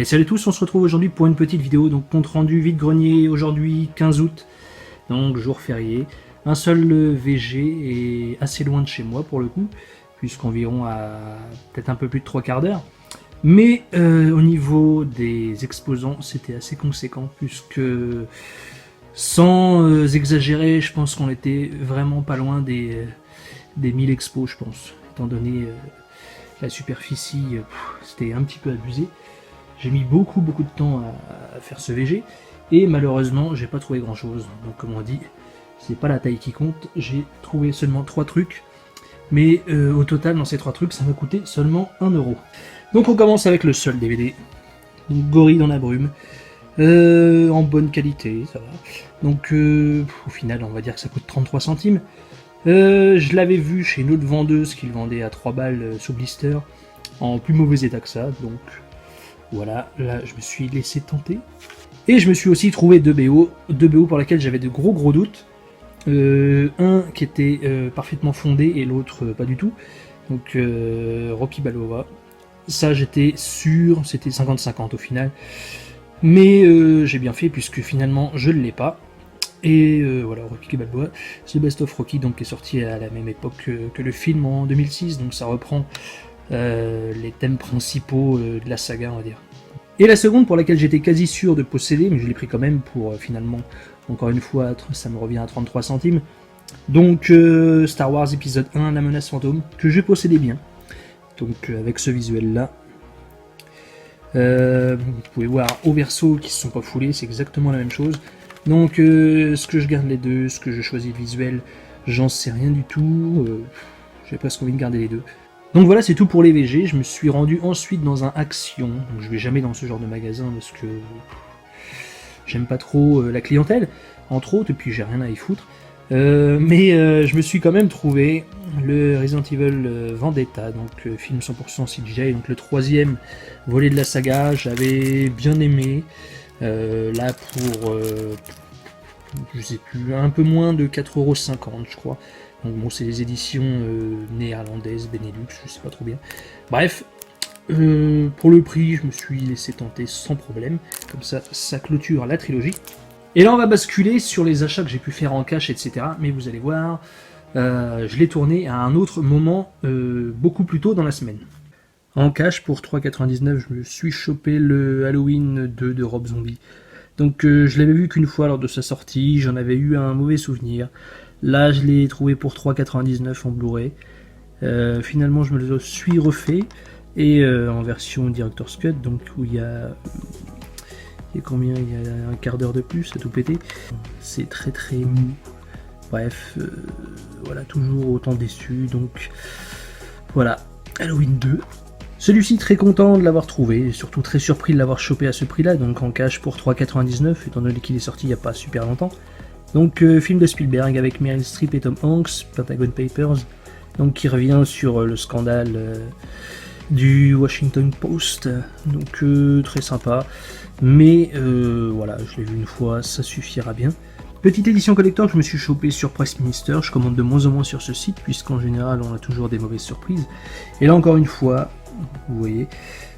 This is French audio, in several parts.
Et salut à tous, on se retrouve aujourd'hui pour une petite vidéo, donc compte rendu vide-grenier aujourd'hui 15 août, donc jour férié. Un seul VG est assez loin de chez moi pour le coup, puisqu'environ à peut-être un peu plus de 3 quarts d'heure. Mais au niveau des exposants, c'était assez conséquent, puisque sans exagérer, je pense qu'on était vraiment pas loin des 1000 expos, je pense, étant donné la superficie, c'était un petit peu abusé. J'ai mis beaucoup de temps à faire ce VG et malheureusement j'ai pas trouvé grand chose. Donc comme on dit, c'est pas la taille qui compte, j'ai trouvé seulement 3 trucs. Mais au total dans ces 3 trucs ça m'a coûté seulement 1€. Donc on commence avec le seul DVD. Donc, Gorille dans la brume. En bonne qualité, ça va. Donc au final on va dire que ça coûte 33 centimes. Je l'avais vu chez une autre vendeuse qui le vendait à 3 balles sous blister en plus mauvais état que ça, donc voilà, là je me suis laissé tenter. Et je me suis aussi trouvé deux BO pour lesquels j'avais de gros doutes. Un qui était parfaitement fondé et l'autre pas du tout. Donc Rocky Balboa. Ça j'étais sûr, c'était 50-50 au final. Mais j'ai bien fait puisque finalement je ne l'ai pas. Et voilà, Rocky Balboa, The Best of Rocky, donc qui est sorti à la même époque que le film en 2006, donc ça reprend les thèmes principaux de la saga, on va dire. Et la seconde, pour laquelle j'étais quasi sûr de posséder, mais je l'ai pris quand même pour finalement, encore une fois, ça me revient à 33 centimes. Donc Star Wars épisode 1, La menace fantôme, que je possédais bien. Donc avec ce visuel-là. Vous pouvez voir au verso qui se sont pas foulés, c'est exactement la même chose. Donc est-ce que je garde les deux, est-ce que je choisis le visuel, j'en sais rien du tout, j'ai presque envie de garder les deux. Donc voilà, c'est tout pour les VG. Je me suis rendu ensuite dans un Action, donc je vais jamais dans ce genre de magasin parce que j'aime pas trop la clientèle, entre autres, et puis j'ai rien à y foutre. Mais je me suis quand même trouvé le Resident Evil Vendetta, donc film 100% CGI, donc le troisième volet de la saga. J'avais bien aimé. Là pour je sais plus, un peu moins de 4,50€, je crois. Donc bon, c'est les éditions néerlandaises, Benelux, je sais pas trop bien. Bref, pour le prix, je me suis laissé tenter sans problème. Comme ça clôture la trilogie. Et là, on va basculer sur les achats que j'ai pu faire en cash, etc. Mais vous allez voir, je l'ai tourné à un autre moment, beaucoup plus tôt dans la semaine. En cash, pour 3,99€, je me suis chopé le Halloween 2 de Rob Zombie. Donc je l'avais vu qu'une fois lors de sa sortie, j'en avais eu un mauvais souvenir. Là, je l'ai trouvé pour 3,99€ en Blu-ray. Finalement, je me le suis refait. Et en version Director's Cut, donc où il y a combien, il y a un quart d'heure de plus à tout péter. C'est très mou. Bref, voilà, toujours autant déçu. Donc voilà, Halloween 2. Celui-ci très content de l'avoir trouvé, et surtout très surpris de l'avoir chopé à ce prix-là, donc en cash pour 3,99€, étant donné qu'il est sorti il n'y a pas super longtemps. Donc film de Spielberg avec Meryl Streep et Tom Hanks, Pentagon Papers, donc qui revient sur le scandale du Washington Post, donc très sympa, mais voilà, je l'ai vu une fois, ça suffira bien. Petite édition collector que je me suis chopé sur Pressminister, je commande de moins en moins sur ce site, puisqu'en général on a toujours des mauvaises surprises. Et là encore une fois, vous voyez,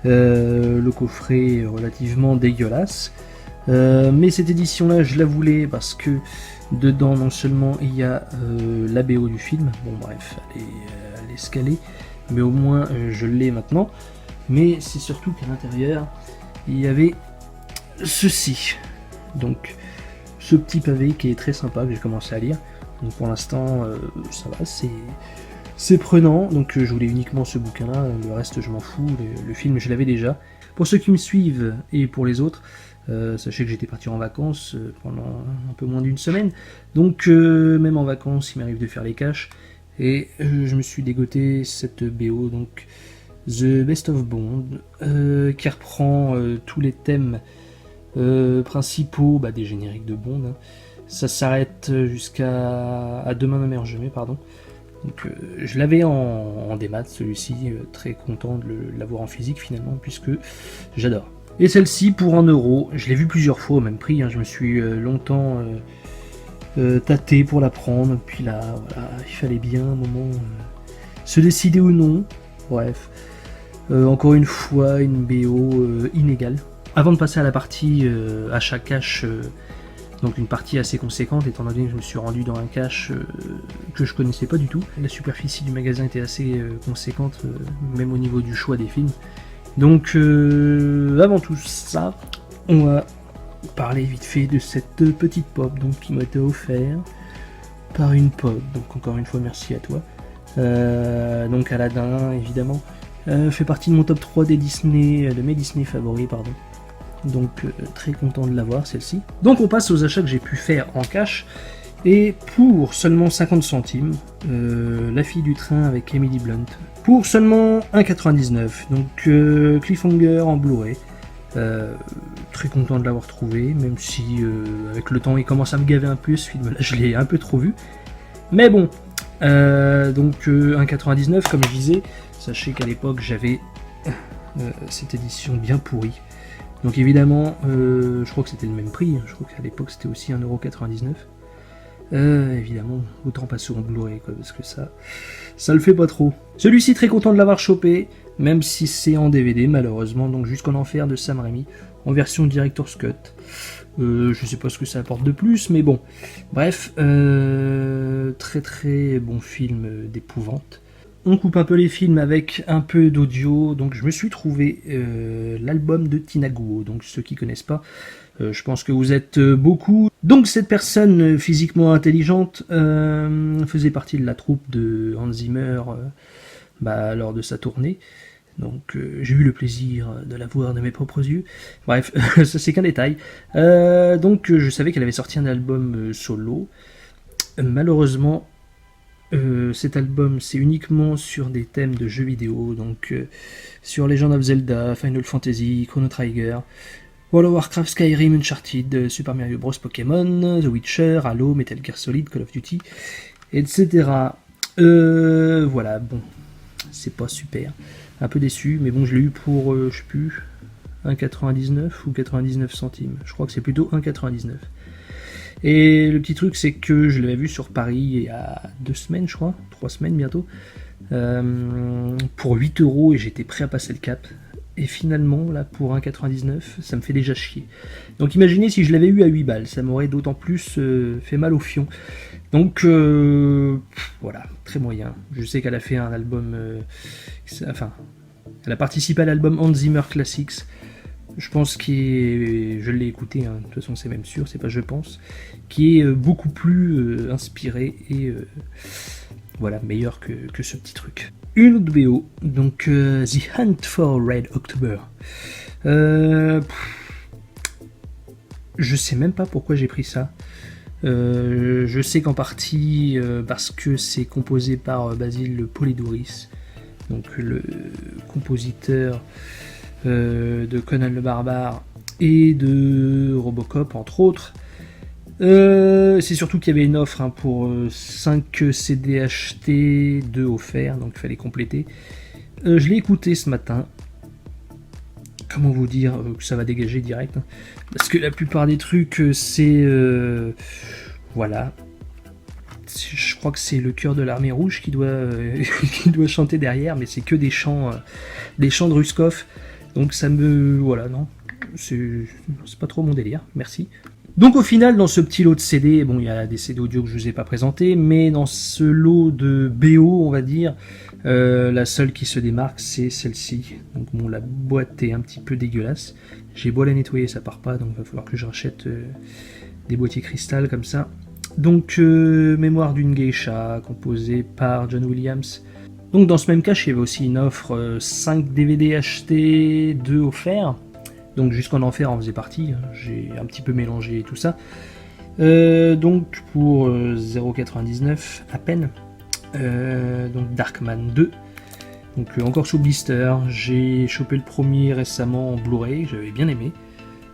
le coffret est relativement dégueulasse. Mais cette édition là je la voulais parce que dedans non seulement il y a la BO du film, bon bref, elle est scalée, mais au moins je l'ai maintenant. Mais c'est surtout qu'à l'intérieur il y avait ceci, donc ce petit pavé qui est très sympa, que j'ai commencé à lire. Donc pour l'instant ça va, c'est prenant, donc je voulais uniquement ce bouquin là, le reste je m'en fous, le film je l'avais déjà. Pour ceux qui me suivent et pour les autres, sachez que j'étais parti en vacances pendant un peu moins d'une semaine, donc même en vacances il m'arrive de faire les caches, et je me suis dégoté cette BO, donc The Best of Bond, qui reprend tous les thèmes principaux des génériques de Bond, hein. Ça s'arrête jusqu'à Demain ne meurt jamais, pardon. Donc je l'avais en démat celui-ci, très content de l'avoir en physique finalement, puisque j'adore. Et celle-ci pour 1€, je l'ai vue plusieurs fois au même prix, hein. Je me suis longtemps tâté pour la prendre, puis là voilà, il fallait bien un moment se décider ou non, bref. Encore une fois, une BO inégale. Avant de passer à la partie achat cash, donc une partie assez conséquente, étant donné que je me suis rendu dans un cache que je connaissais pas du tout. La superficie du magasin était assez conséquente, même au niveau du choix des films. Donc avant tout ça, on va parler vite fait de cette petite pop donc, qui m'a été offerte par une pop. Donc encore une fois, merci à toi. Donc Aladdin, évidemment, fait partie de mon top 3 des Disney, de mes Disney favoris, pardon. Donc très content de l'avoir celle-ci. Donc on passe aux achats que j'ai pu faire en cash. Et pour seulement 50 centimes, La fille du train avec Emily Blunt. Pour seulement 1,99. Donc Cliffhanger en Blu-ray. Très content de l'avoir trouvé, même si avec le temps il commence à me gaver un peu ce film-là, je l'ai un peu trop vu. Mais bon, donc 1,99 comme je disais, sachez qu'à l'époque j'avais cette édition bien pourrie. Donc évidemment, je crois que c'était le même prix, je crois qu'à l'époque c'était aussi 1,99€. Évidemment, autant passer en Blu-ray quoi, parce que ça le fait pas trop. Celui-ci très content de l'avoir chopé, même si c'est en DVD malheureusement, donc Jusqu'en enfer de Sam Raimi, en version Director's Cut. Je sais pas ce que ça apporte de plus, mais bon. Bref, très très bon film d'épouvante. On coupe un peu les films avec un peu d'audio, donc je me suis trouvé l'album de Tina Guo. Donc ceux qui connaissent pas, je pense que vous êtes beaucoup. Donc cette personne physiquement intelligente faisait partie de la troupe de Hans Zimmer lors de sa tournée. Donc j'ai eu le plaisir de la voir de mes propres yeux. Bref, ça c'est qu'un détail. Donc je savais qu'elle avait sorti un album solo. Malheureusement, cet album c'est uniquement sur des thèmes de jeux vidéo, donc sur Legend of Zelda, Final Fantasy, Chrono Trigger, World of Warcraft, Skyrim, Uncharted, Super Mario Bros, Pokémon, The Witcher, Halo, Metal Gear Solid, Call of Duty, etc. Voilà, bon, c'est pas super, un peu déçu, mais bon, je l'ai eu pour, je sais plus, 1,99 ou 99 centimes, je crois que c'est plutôt 1,99. Et le petit truc, c'est que je l'avais vu sur Paris il y a 2 semaines, je crois, 3 semaines bientôt, pour 8€ et j'étais prêt à passer le cap. Et finalement, là, pour 1,99, ça me fait déjà chier. Donc imaginez si je l'avais eu à 8 balles, ça m'aurait d'autant plus fait mal au fion. Donc voilà, très moyen. Je sais qu'elle a fait un album, elle a participé à l'album Hans Zimmer Classics. Je pense je l'ai écouté, hein, de toute façon c'est même sûr, c'est pas je pense, qui est beaucoup plus inspiré et voilà, meilleur que ce petit truc. Une autre BO, donc The Hunt for Red October. Je sais même pas pourquoi j'ai pris ça. Je sais qu'en partie parce que c'est composé par Basil Polidouris, donc le compositeur de Conan le Barbare et de Robocop entre autres. C'est surtout qu'il y avait une offre pour 5 CD achetés, 2 offerts, donc il fallait compléter. Je l'ai écouté ce matin. Comment vous dire que ça va dégager direct, hein, parce que la plupart des trucs c'est voilà. Je crois que c'est le chœur de l'armée rouge qui doit chanter derrière, mais c'est que des chants de Ruskov. Donc ça me... voilà, non, c'est pas trop mon délire, merci. Donc au final, dans ce petit lot de CD, bon, il y a des CD audio que je vous ai pas présentés, mais dans ce lot de BO, on va dire, la seule qui se démarque, c'est celle-ci. Donc bon, la boîte est un petit peu dégueulasse. J'ai beau la nettoyer, ça part pas, donc il va falloir que je rachète des boîtiers cristal comme ça. Donc Mémoire d'une geisha, composée par John Williams. Donc dans ce même cas, il y avait aussi une offre 5 DVD achetés, 2 offerts. Donc Jusqu'en enfer en faisait partie, j'ai un petit peu mélangé tout ça. Donc pour 0,99 à peine. Donc Darkman 2. Donc encore sous blister, j'ai chopé le premier récemment en Blu-ray, j'avais bien aimé.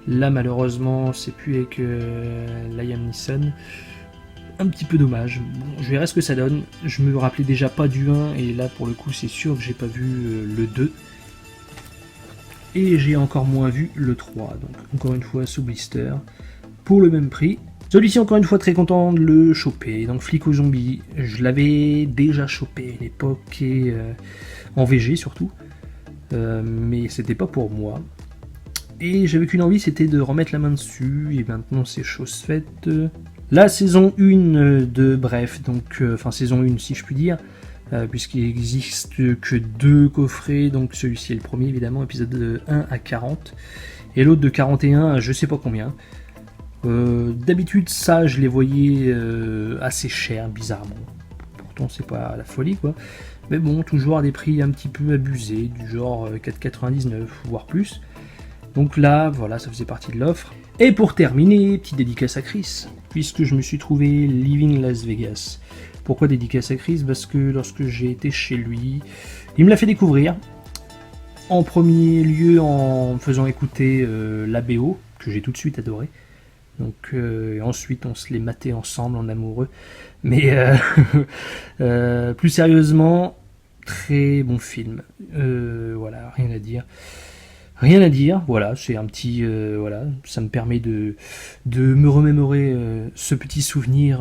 Là malheureusement c'est plus avec Liam Neeson. Un petit peu dommage. Bon, je verrai ce que ça donne. Je me rappelais déjà pas du 1 et là pour le coup c'est sûr que j'ai pas vu le 2. Et j'ai encore moins vu le 3. Donc encore une fois sous blister. Pour le même prix. Celui-ci encore une fois très content de le choper. Donc Flic aux zombies. Je l'avais déjà chopé à une époque et en VG surtout. mais c'était pas pour moi. Et j'avais qu'une envie, c'était de remettre la main dessus, et maintenant c'est chose faite. La saison 1 de Bref, donc enfin saison 1 si je puis dire, puisqu'il existe que 2 coffrets, donc celui-ci est le premier évidemment, épisode de 1 à 40, et l'autre de 41 à je sais pas combien. D'habitude ça je les voyais assez cher, bizarrement. Pourtant c'est pas la folie quoi. Mais bon, toujours à des prix un petit peu abusés, du genre 4,99 voire plus. Donc là, voilà, ça faisait partie de l'offre. Et pour terminer, petite dédicace à Chris, puisque je me suis trouvé Living Las Vegas. Pourquoi dédicace à Chris? Parce que lorsque j'ai été chez lui, il me l'a fait découvrir. En premier lieu en me faisant écouter la BO, que j'ai tout de suite adoré. Donc ensuite on se les matait ensemble en amoureux. Mais plus sérieusement, très bon film. Voilà, rien à dire. Rien à dire, voilà, c'est un petit, voilà, ça me permet de me remémorer ce petit souvenir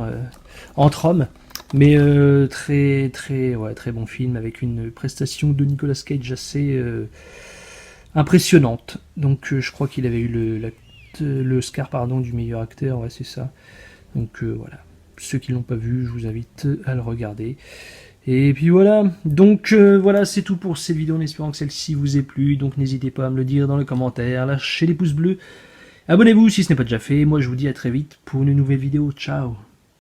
entre hommes, mais très très ouais, très bon film avec une prestation de Nicolas Cage assez impressionnante. Donc je crois qu'il avait eu le Oscar pardon du meilleur acteur, ouais c'est ça. Donc voilà, ceux qui l'ont pas vu, je vous invite à le regarder. Et puis voilà, donc voilà c'est tout pour cette vidéo en espérant que celle-ci vous ait plu, donc n'hésitez pas à me le dire dans les commentaires, lâchez les pouces bleus, abonnez-vous si ce n'est pas déjà fait, moi je vous dis à très vite pour une nouvelle vidéo, ciao.